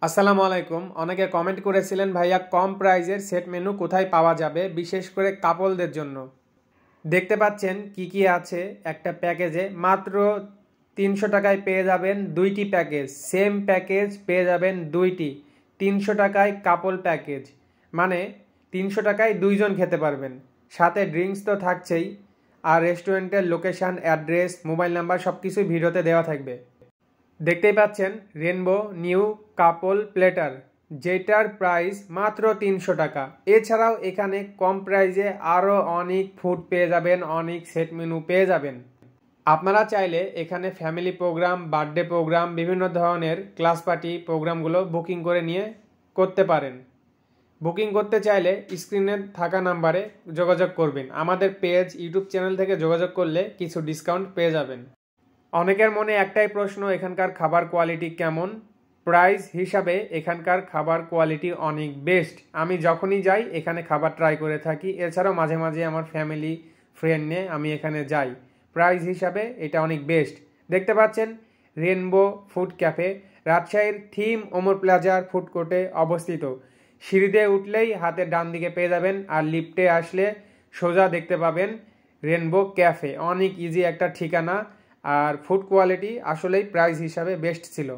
আসসালামু আলাইকুম। অনেকে কমেন্ট করেছিলেন ভাইয়া কম প্রাইজের সেট মেনু কোথায় পাওয়া যাবে, বিশেষ করে কাপলদের জন্য। দেখতে পাচ্ছেন কি কি আছে একটা প্যাকেজে। মাত্র 300 টাকায় পেয়ে যাবেন দুইটি প্যাকেজ। সেম প্যাকেজ পেয়ে যাবেন দুইটি। 300 টাকায় কাপল প্যাকেজ, মানে 300 টাকায় দুইজন খেতে পারবেন। সাথে ড্রিঙ্কস তো থাকছেই, আর রেস্টুরেন্টের লোকেশান, অ্যাড্রেস, মোবাইল নাম্বার সব কিছুই ভিডিওতে দেওয়া থাকবে। দেখতেই পাচ্ছেন রেনবো নিউ কাপল প্লেটার, যেটার প্রাইস মাত্র 300 টাকা। এছাড়াও এখানে কম প্রাইজে আরও অনেক ফুড পেয়ে যাবেন, অনেক সেট মেনু পেয়ে যাবেন। আপনারা চাইলে এখানে ফ্যামিলি প্রোগ্রাম, বার্থডে প্রোগ্রাম, বিভিন্ন ধরনের ক্লাস পার্টি প্রোগ্রামগুলো বুকিং করে নিয়ে করতে পারেন। বুকিং করতে চাইলে স্ক্রিনে থাকা নাম্বারে যোগাযোগ করবেন। আমাদের পেজ, ইউটিউব চ্যানেল থেকে যোগাযোগ করলে কিছু ডিসকাউন্ট পেয়ে যাবেন। অনেকের মনে একটাই প্রশ্ন, এখানকার খাবার কোয়ালিটি কেমন? প্রাইস হিসাবে এখানকার খাবার কোয়ালিটি অনেক বেস্ট। আমি যখনই যাই এখানে খাবার ট্রাই করে থাকি। এছাড়াও মাঝে মাঝে আমার ফ্যামিলি ফ্রেন্ড নিয়ে আমি এখানে যাই। প্রাইস হিসাবে এটা অনেক বেস্ট। দেখতে পাচ্ছেন রেনবো ফুড ক্যাফে, রাজশাহীর থিম ওমর প্লাজার ফুড কোর্টে অবস্থিত। সিঁড়িতে উঠলেই হাতের ডান দিকে পেয়ে যাবেন, আর লিফটে আসলে সোজা দেখতে পাবেন রেনবো ক্যাফে। অনেক ইজি একটা ঠিকানা, আর ফুড কোয়ালিটি আসলেই প্রাইস হিসাবে বেস্ট ছিল।